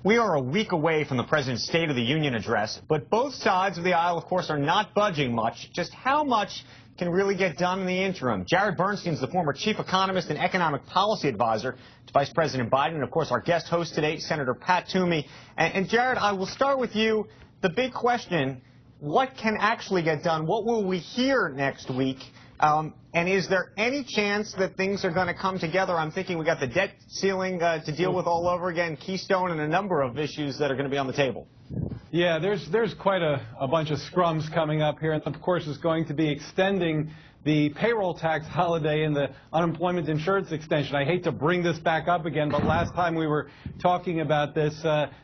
We are a week away from the President's State of the Union address, but both sides of the aisle, of course, are not budging much. Just how much can really get done in the interim? Jared Bernstein's the former chief economist and economic policy advisor to Vice President Biden, and, of course, our guest host today, Senator Pat Toomey. And Jared, I will start with you. The big question, what can actually get done? What will we hear next week? And is there any chance that things are going to come together? I'm thinking we got the debt ceiling to deal with all over again, Keystone, and a number of issues that are going to be on the table. Yeah, there's quite a bunch of scrums coming up here, and of course is going to be extending the payroll tax holiday and the unemployment insurance extension. I hate to bring this back up again, but last time we were talking about this,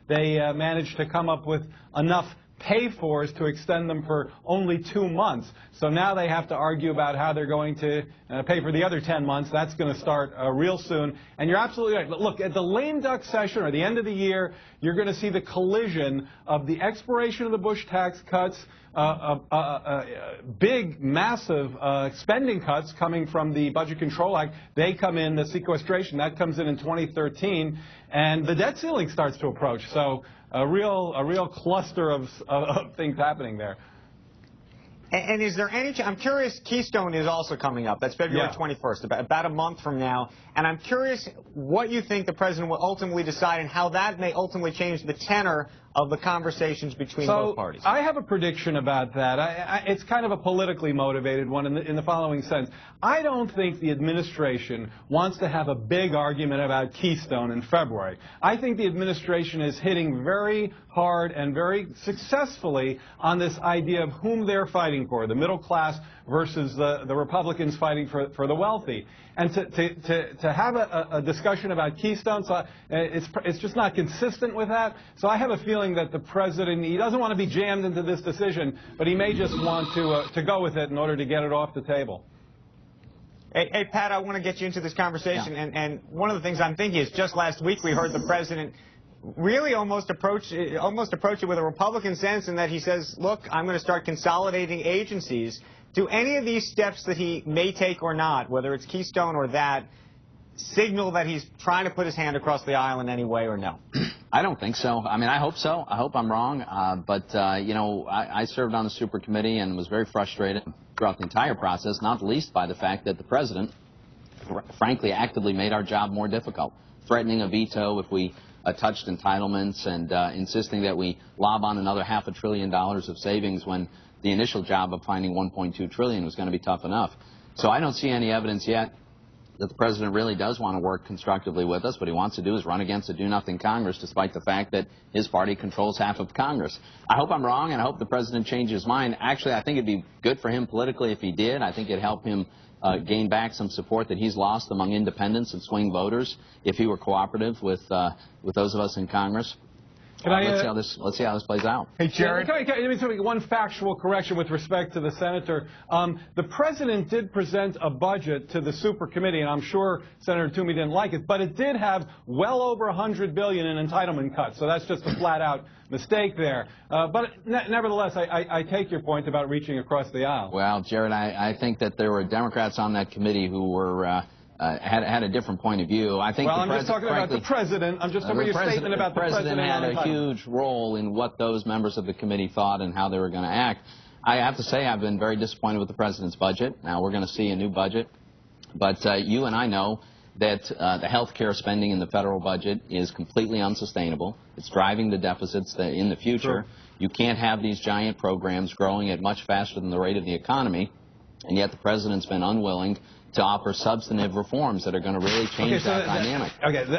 they managed to come up with enough pay-fors to extend them for only 2 months. So now they have to argue about how they're going to pay for the other 10 months. That's going to start real soon. And you're absolutely right. Look, at the lame duck session or the end of the year, you're going to see the collision of the expiration of the Bush tax cuts, big, massive spending cuts coming from the Budget Control Act. They come in, the sequestration, that comes in 2013, and the debt ceiling starts to approach. So a real cluster of things happening there. And is there any I'm curious, Keystone is also coming up. That's February 21st, about a month from now. And I'm curious what you think the president will ultimately decide and how that may ultimately change the tenor of the conversations between both parties. I have a prediction about that. It's kind of a politically motivated one in the following sense. I don't think the administration wants to have a big argument about Keystone in February. I think the administration is hitting very hard and very successfully on this idea of whom they're fighting for, the middle class versus the Republicans fighting for the wealthy. And to have a discussion about Keystone, so it's just not consistent with that. So I have a feeling that the president, he doesn't want to be jammed into this decision, but he may just want to go with it in order to get it off the table. Hey, Pat, I want to get you into this conversation. Yeah. And one of the things I'm thinking is just last week we heard the president really almost approach it with a Republican sense in that he says, look, I'm going to start consolidating agencies. Do any of these steps that he may take or not, whether it's Keystone or that, signal that he's trying to put his hand across the aisle in any way or no? I don't think so. I mean, I hope so. I hope I'm wrong. You know, I served on the super committee and was very frustrated throughout the entire process, not least by the fact that the president, frankly, actively made our job more difficult, threatening a veto if we touched entitlements and insisting that we lob on another $500 billion of savings when the initial job of finding $1.2 trillion was going to be tough enough. So I don't see any evidence yet that the president really does want to work constructively with us. What he wants to do is run against a do-nothing Congress, despite the fact that his party controls half of Congress. I hope I'm wrong, and I hope the president changes his mind. Actually, I think it'd be good for him politically if he did. I think it'd help him gain back some support that he's lost among independents and swing voters if he were cooperative with those of us in Congress. Let's see how this plays out. Hey, Jared. Let me make one factual correction with respect to the senator. The president did present a budget to the super committee, and I'm sure Senator Toomey didn't like it, but it did have well over $100 billion in entitlement cuts. So that's just a flat-out mistake there. But nevertheless, I take your point about reaching across the aisle. Well, Jared, I think that there were Democrats on that committee who were had a different point of view. I think. Well, I'm just talking about the president. I'm just talking about your statement about the president. The president had a huge role in what those members of the committee thought and how they were going to act. I have to say I've been very disappointed with the president's budget. Now we're going to see a new budget, but you and I know that the health care spending in the federal budget is completely unsustainable. It's driving the deficits in the future. Sure. You can't have these giant programs growing at much faster than the rate of the economy, and yet the president's been unwilling to offer substantive reforms that are going to really change that dynamic.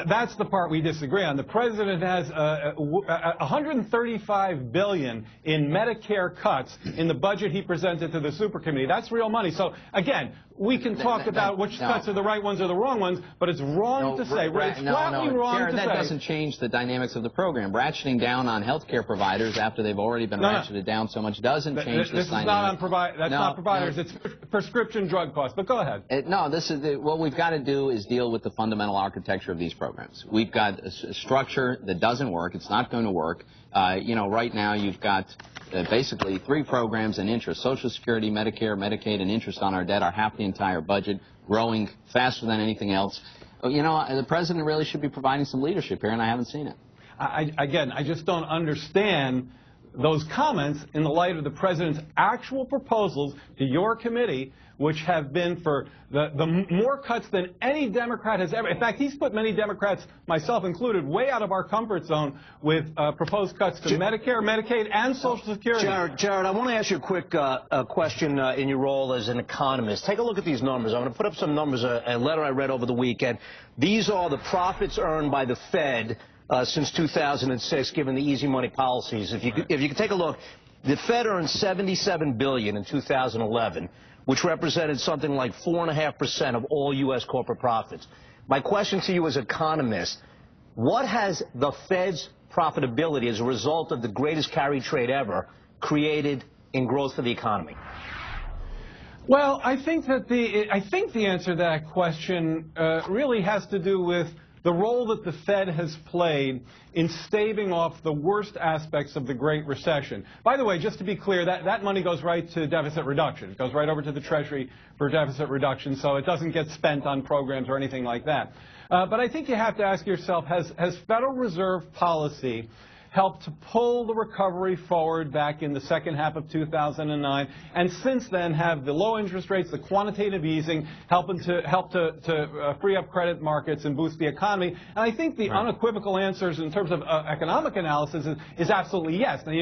That's the part we disagree on. The president has $135 billion in Medicare cuts in the budget he presented to the super committee. That's real money. So again, we can talk about which cuts are the right ones or the wrong ones, but it's wrong to say. It's flatly wrong Jared, to say. That doesn't change the dynamics of the program. Ratcheting down on health care providers after they've already been ratcheted down so much doesn't change this dynamic. That's not providers. It's prescription drug costs. But go ahead. What we've got to do is deal with the fundamental architecture of these programs. We've got a structure that doesn't work. It's not going to work. You know, right now you've got basically 3 programs in interest: Social Security, Medicare, Medicaid, and interest on our debt are half the entire budget, growing faster than anything else. You know, the president really should be providing some leadership here, and I haven't seen it. Again, I just don't understand those comments in the light of the president's actual proposals to your committee, which have been for the more cuts than any Democrat has ever. In fact, he's put many Democrats, myself included, way out of our comfort zone with proposed cuts to Medicare, Medicaid, and Social Security. Jared, I want to ask you a quick question in your role as an economist. Take a look at these numbers. I'm going to put up some numbers, a letter I read over the weekend. These are the profits earned by the Fed since 2006, given the easy money policies. If you could take a look, the Fed earned $77 billion in 2011, which represented something like 4.5% of all U.S. corporate profits. My question to you as an economist, what has the Fed's profitability as a result of the greatest carry trade ever created in growth for the economy? Well, I think the answer to that question really has to do with the role that the Fed has played in staving off the worst aspects of the Great Recession. By the way, just to be clear, that money goes right to deficit reduction. It goes right over to the Treasury for deficit reduction, so it doesn't get spent on programs or anything like that. But I think you have to ask yourself, has Federal Reserve policy helped to pull the recovery forward back in the second half of 2009, and since then have the low interest rates, the quantitative easing, help to free up credit markets and boost the economy? And I think the unequivocal answers in terms of economic analysis is absolutely yes. Now,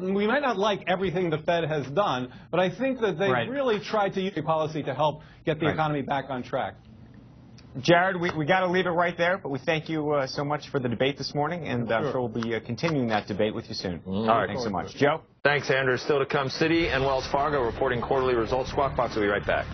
we might not like everything the Fed has done, but I think that they really tried to use policy to help get the economy back on track. Jared, we got to leave it right there, but we thank you so much for the debate this morning, and I'm sure we'll be continuing that debate with you soon. All right, thanks so much. Joe? Thanks, Andrew. Still to come, Citi and Wells Fargo reporting quarterly results. Squawk Box will be right back.